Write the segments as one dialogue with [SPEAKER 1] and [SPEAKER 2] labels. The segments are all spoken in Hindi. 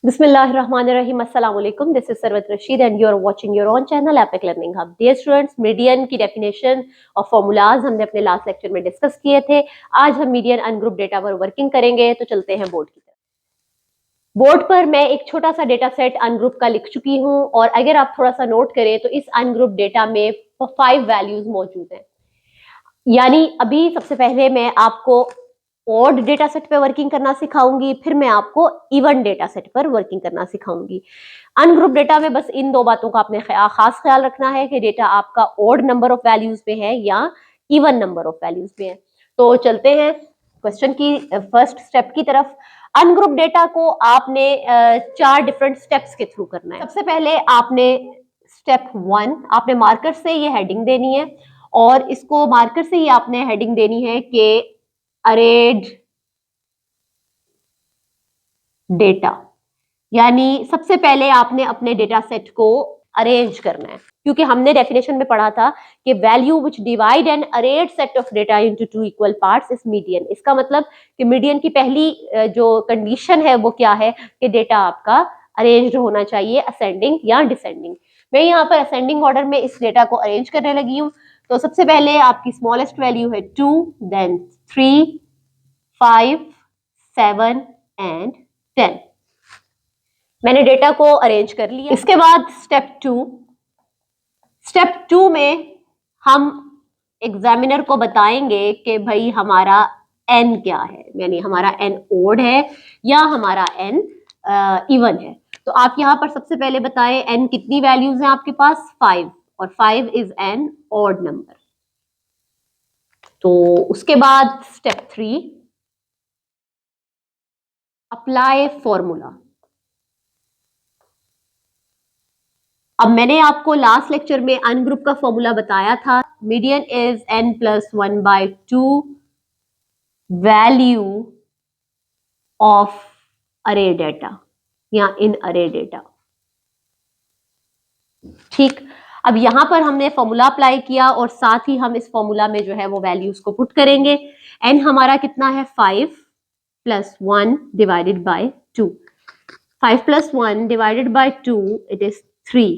[SPEAKER 1] Bismillahirrahmanirrahim. Assalamu alaikum. This is Sarwat Rashid and you are watching your own channel Epic Learning Hub. Dear students, median की डेफिनेशन और फॉर्मूलाज हमने अपने लास्ट लेक्चर में डिस्कस किए थे। आज हम मीडियन अनग्रुप डेटा पर वर्किंग करेंगे, तो चलते हैं बोर्ड की तरफ। बोर्ड पर मैं एक छोटा सा डेटा सेट अनग्रुप का लिख चुकी हूँ और अगर आप थोड़ा सा नोट करें तो इस अनग्रुप डेटा में 5 वैल्यूज मौजूद हैं। यानी अभी सबसे पहले मैं आपको ऑड डेटा सेट पे वर्किंग करना सिखाऊंगी, फिर मैं आपको इवन डेटा सेट पर वर्किंग करना सिखाऊंगी। अनग्रुप डेटा में बस इन दो बातों का आपने खास ख्याल रखना है कि डेटा आपका ऑड नंबर ऑफ वैल्यूज पे है या इवन नंबर ऑफ वैल्यूज पे है। तो चलते हैं क्वेश्चन की फर्स्ट स्टेप की तरफ। अनग्रुप डेटा को आपने 4 डिफरेंट स्टेप्स के थ्रू करना है। सबसे पहले आपने स्टेप 1 आपने मार्कर से ये हेडिंग देनी है और इसको मार्कर से ही आपने हेडिंग देनी है कि अरेड डेटा, यानी सबसे पहले आपने अपने डेटा सेट को अरेंज करना है, क्योंकि हमने डेफिनेशन में पढ़ा था कि value which divide an arrayed set of data into 2 equal parts is median. इसका मतलब कि मीडियन की पहली जो कंडीशन है वो क्या है कि डेटा आपका अरेंज्ड होना चाहिए, असेंडिंग या डिसेंडिंग। मैं यहाँ पर असेंडिंग ऑर्डर में इस डेटा को अरेंज करने लगी हूँ। तो सबसे पहले आपकी स्मॉलेस्ट वैल्यू है 2, देन 3, 5, 7 एंड 10। मैंने डेटा को अरेंज कर लिया। इसके बाद स्टेप 2 में हम एग्जामिनर को बताएंगे कि भाई हमारा n क्या है, यानी हमारा n ओड है या हमारा n इवन है। तो आप यहाँ पर सबसे पहले बताएं n कितनी वैल्यूज हैं आपके पास? 5, और 5 इज एन ऑड नंबर। तो उसके बाद स्टेप 3 अप्लाई फॉर्मूला। अब मैंने आपको लास्ट लेक्चर में अनग्रुप का फॉर्मूला बताया था। Median is n+1/2 value of अरे डेटा या इन अरे डेटा। ठीक, अब यहां पर हमने फॉर्मूला अप्लाई किया और साथ ही हम इस फॉर्मूला में जो है वो वैल्यूज को पुट करेंगे। n हमारा कितना है? 5 + 1 divided by 2। 5 + 1 divided by 2 it is 3।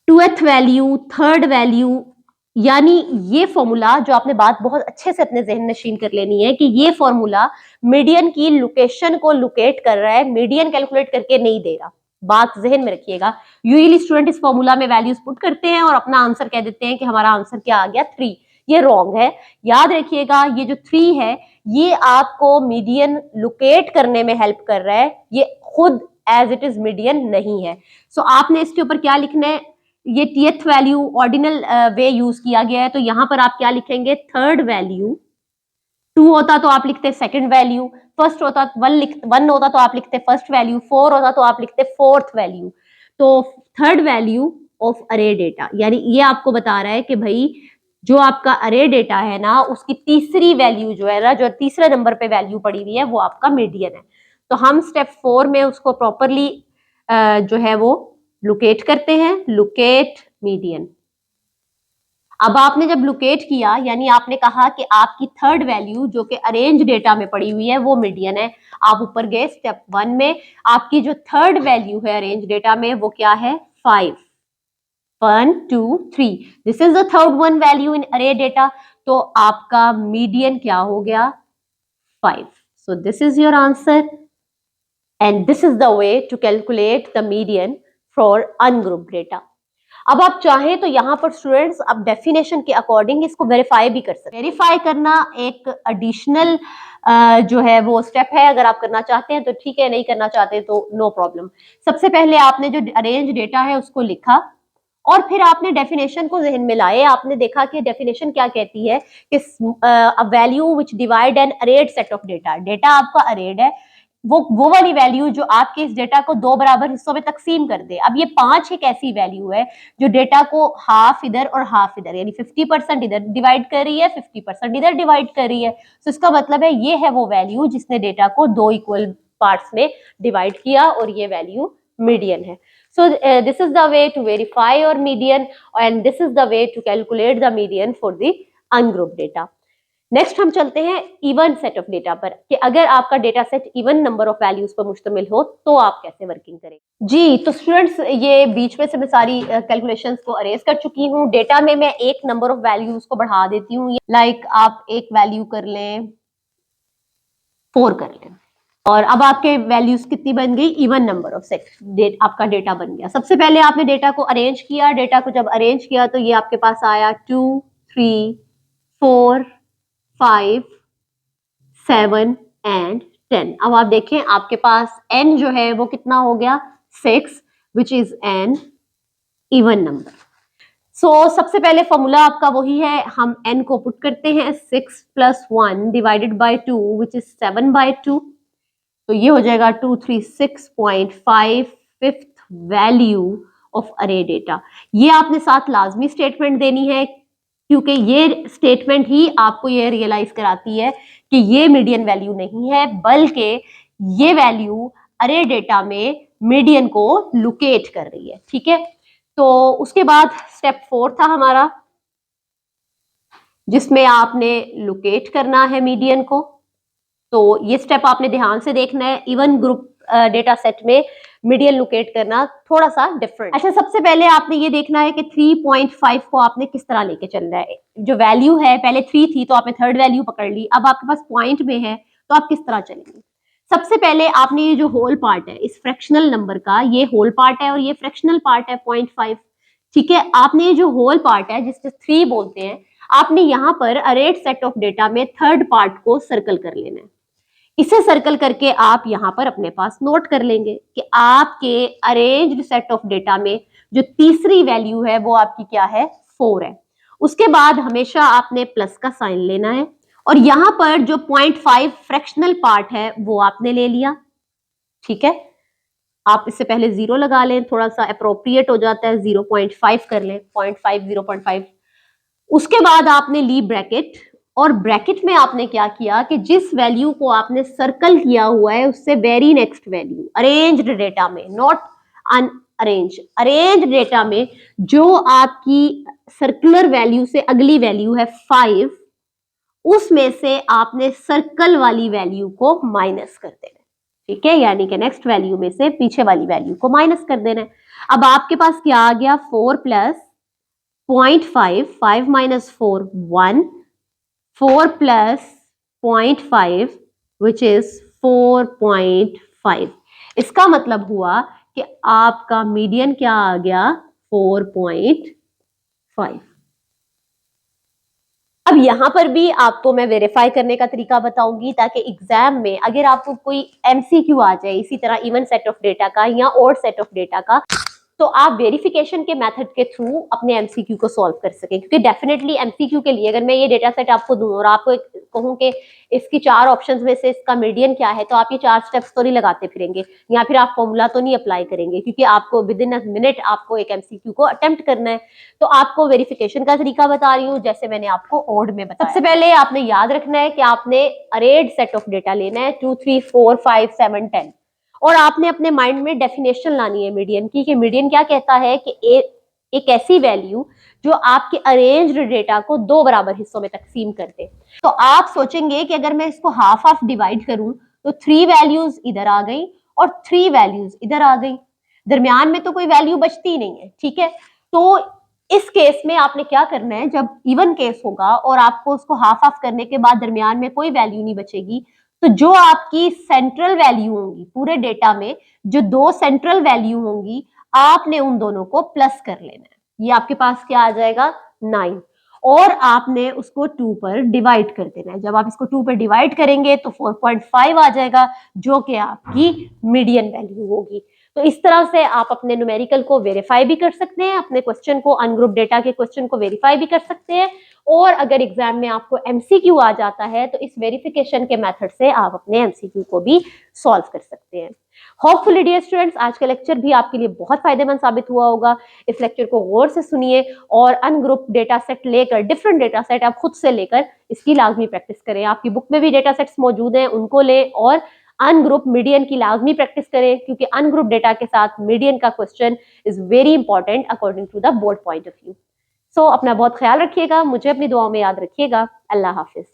[SPEAKER 1] 2th value, third value, यानी ये फॉर्मूला जो आपने बात बहुत अच्छे से अपने जहन नशीन कर लेनी है कि ये फॉर्मूला मीडियन की लोकेशन को लोकेट कर रहा है, मीडियन कैलकुलेट करके नहीं दे रहा। बात जहन में रखिएगा। यूजुअली स्टूडेंट इस फॉर्मूला में वैल्यूज पुट करते हैं और अपना आंसर कह देते हैं कि हमारा आंसर क्या आ गया? 3। ये रॉन्ग है। याद रखिएगा, ये जो 3 है ये आपको मीडियन लोकेट करने में हेल्प कर रहा है, ये खुद एज इट इज मीडियन नहीं है। सो आपने इसके ऊपर क्या लिखना है? ये टीएथ वैल्यू ऑर्डिनल वे यूज किया गया है, तो यहां पर आप क्या लिखेंगे? Third value. 2 होता तो आप लिखते सेकंड वैल्यू, फर्स्ट होता 1 होता तो आप लिखते फर्स्ट वैल्यू, 4 होता तो आप लिखते फोर्थ वैल्यू। तो थर्ड वैल्यू ऑफ अरे डेटा, यानी ये आपको बता रहा है कि भाई जो आपका अरे डेटा है ना, उसकी तीसरी वैल्यू जो है ना, जो तीसरे नंबर पे वैल्यू पड़ी हुई है वो आपका मीडियन है। तो हम स्टेप 4 में उसको प्रॉपरली जो है वो लोकेट करते हैं, लोकेट मीडियन। अब आपने जब लोकेट किया, यानी आपने कहा कि आपकी थर्ड वैल्यू जो कि अरेंज डेटा में पड़ी हुई है वो मीडियन है। आप ऊपर गए स्टेप 1 में, आपकी जो थर्ड वैल्यू है अरेंज डेटा में वो क्या है? 5। 1 2 3, this is the third one value in array data. तो आपका मीडियन क्या हो गया? 5। So this is your answer and this is the way to calculate the median for ungroup data. अब आप चाहें तो यहाँ पर स्टूडेंट्स अब डेफिनेशन के अकॉर्डिंग इसको वेरीफाई भी कर सकते हैं। वेरीफाई करना एक एडिशनल जो है वो स्टेप है। अगर आप करना चाहते हैं तो ठीक है, नहीं करना चाहते तो नो प्रॉब्लम। सबसे पहले आपने जो अरेंज डेटा है उसको लिखा और फिर आपने डेफिनेशन को जहन में लाए। आपने देखा कि डेफिनेशन क्या कहती है कि a value which divide an arrayed set of data. Data आपका अरेड है, वो वाली वैल्यू जो आपके इस डेटा को 2 बराबर हिस्सों में तकसीम कर दे। अब ये 5 एक ऐसी वैल्यू है जो डेटा को हाफ इधर और हाफ इधर, यानी 50% इधर डिवाइड कर रही है, 50% इधर डिवाइड कर रही है। तो इसका मतलब है ये है वो वैल्यू जिसने डेटा को 2 इक्वल पार्ट्स में डिवाइड किया और ये वैल्यू मीडियन है। So this is the way to verify your median and this is the way to calculate the median for the ungrouped data. Next हम चलते हैं इवन सेट ऑफ डेटा पर कि अगर आपका data set even number of values पर मुश्तमिल हो तो आप कैसे वर्किंग करें। जी तो स्टूडेंट्स, ये बीच में से मैं सारी कैलकुलेशंस को अरेज कर चुकी हूँ। डेटा में मैं एक नंबर ऑफ वैल्यूज को बढ़ा देती हूँ, लाइक आप एक वैल्यू कर लें 4 कर लें, और अब आपके वैल्यूज कितनी बन गई, इवन नंबर ऑफ सेट आपका डेटा बन गया। सबसे पहले आपने डेटा को अरेंज किया, डेटा को जब अरेंज किया तो ये आपके पास आया 2 3 4 5 7 एंड 10। अब आप देखें आपके पास n जो है वो कितना हो गया 6, which is an even number. So सबसे पहले फॉर्मूला आपका वही है, हम n को पुट करते हैं 6 + 1 डिवाइडेड बाय 2 विच इज 7/2, तो ये हो जाएगा 236.5 फिफ्थ वैल्यू ऑफ अरे डेटा। ये आपने साथ लाजमी स्टेटमेंट देनी है, क्योंकि ये स्टेटमेंट ही आपको ये रियलाइज कराती है कि ये मीडियन वैल्यू नहीं है, बल्कि ये वैल्यू अरे डेटा में मीडियन को लोकेट कर रही है। ठीक है, तो उसके बाद स्टेप 4 था हमारा, जिसमें आपने लोकेट करना है मीडियन को। तो ये स्टेप आपने ध्यान से देखना है। इवन ग्रुप डेटा सेट में मीडियन लोकेट करना थोड़ा सा डिफरेंट। अच्छा, सबसे पहले आपने ये देखना है कि 3.5 को आपने किस तरह लेके चलना है। जो वैल्यू है पहले 3 थी तो आपने थर्ड वैल्यू पकड़ ली, अब आपके पास पॉइंट में है तो आप किस तरह चलेंगे। सबसे पहले आपने ये जो होल पार्ट है इस फ्रैक्शनल नंबर का, ये होल पार्ट है और ये फ्रैक्शनल पार्ट है 0.5। ठीक है, आपने ये जो होल पार्ट है जिससे 3 बोलते हैं, आपने यहाँ पर अरेड सेट ऑफ डेटा में थर्ड पार्ट को सर्कल कर लेना है। इसे सर्कल करके आप यहां पर अपने पास नोट कर लेंगे कि आपके अरेंज्ड सेट ऑफ डेटा में जो तीसरी वैल्यू है वो आपकी क्या है, 4 है। उसके बाद हमेशा आपने प्लस का साइन लेना है, और यहां पर जो 0.5 फ्रैक्शनल पार्ट है वो आपने ले लिया। ठीक है, आप इससे पहले 0 लगा लें, थोड़ा सा अप्रोप्रिएट हो जाता है, 0.5 कर लें, 0.5 0.5। उसके बाद आपने ली ब्रैकेट, और ब्रैकेट में आपने क्या किया कि जिस वैल्यू को आपने सर्कल किया हुआ है उससे very next value arranged data में, नॉट अनअरेंज, अरेंज्ड डेटा में जो आपकी सर्कुलर वैल्यू से अगली वैल्यू है 5, उसमें से आपने सर्कल वाली वैल्यू को माइनस कर देना। ठीक है, यानी कि नेक्स्ट वैल्यू में से पीछे वाली वैल्यू को माइनस कर देना है। अब आपके पास क्या आ गया, 4 + 0.5, 5 - 4 1, 4 + 0.5 which is 4.5। इसका मतलब हुआ कि आपका मीडियन क्या आ गया, 4.5। अब यहां पर भी आपको मैं वेरीफाई करने का तरीका बताऊंगी, ताकि एग्जाम में अगर आपको कोई एमसीक्यू आ जाए इसी तरह इवन सेट ऑफ डेटा का या ऑड सेट ऑफ डेटा का, तो आप वेरिफिकेशन के मेथड के थ्रू अपने एमसीक्यू को सॉल्व कर सकें। क्योंकि डेफिनेटली एमसीक्यू के लिए अगर मैं ये डेटा सेट आपको दूं और आपको कहूं कि इसकी 4 ऑप्शंस में से इसका मीडियन क्या है, तो आप ये 4 स्टेप्स तो नहीं लगाते फिरेंगे, या फिर आप फॉर्मूला तो नहीं अप्लाई करेंगे, क्योंकि आपको विद इन अ मिनट आपको एक एमसीक्यू को अटेम्प्ट करना है। तो आपको वेरिफिकेशन का तरीका बता रही हूँ, जैसे मैंने आपको ओड में बताया। सबसे पहले आपने याद रखना है कि आपने अरेड सेट ऑफ डेटा लेना है 2 3 4 5 7 10, और आपने अपने माइंड में डेफिनेशन लानी है मीडियन की, कि मीडियन क्या कहता है कि एक ऐसी वैल्यू जो आपके अरेंज्ड डेटा को 2 बराबर हिस्सों में तकसीम कर दे। तो आप सोचेंगे कि अगर मैं इसको हाफ हाफ डिवाइड करूं तो 3 वैल्यूज इधर आ गई और 3 वैल्यूज इधर आ गई, दरमियान में तो कोई वैल्यू बचती नहीं है। ठीक है, तो इस केस में आपने क्या करना है, जब इवन केस होगा और आपको उसको हाफ हाफ करने के बाद दरमियान में कोई वैल्यू नहीं बचेगी, तो जो आपकी सेंट्रल वैल्यू होंगी पूरे डेटा में, जो 2 सेंट्रल वैल्यू होंगी, आपने उन दोनों को प्लस कर लेना है। ये आपके पास क्या आ जाएगा, 9, और आपने उसको 2 पर डिवाइड कर देना है। जब आप इसको 2 पर डिवाइड करेंगे तो 4.5 आ जाएगा, जो कि आपकी मीडियन वैल्यू होगी। तो इस तरह से आप अपने न्यूमेरिकल को वेरीफाई भी कर सकते हैं, अपने क्वेश्चन को, अनग्रुप डेटा के क्वेश्चन को वेरीफाई भी कर सकते हैं, और अगर एग्जाम में आपको एमसीक्यू आ जाता है तो इस वेरिफिकेशन के मेथड से आप अपने एमसीक्यू को भी सॉल्व कर सकते हैं। होपफुली डियर स्टूडेंट्स, आज का लेक्चर भी आपके लिए बहुत फायदेमंद साबित हुआ होगा। इस लेक्चर को गौर से सुनिए और अनग्रुप डेटा सेट लेकर, डिफरेंट डेटा सेट आप खुद से लेकर इसकी लाजमी प्रैक्टिस करें। आपकी बुक में भी डेटा सेट्स मौजूद हैं, उनको लें और अनग्रुप मीडियन की लाजमी प्रैक्टिस करें, क्योंकि अनग्रुप डेटा के साथ मीडियन का question is very important according to the board point of view. So अपना बहुत ख्याल रखिएगा, मुझे अपनी दुआओं में याद रखिएगा। अल्लाह हाफिज।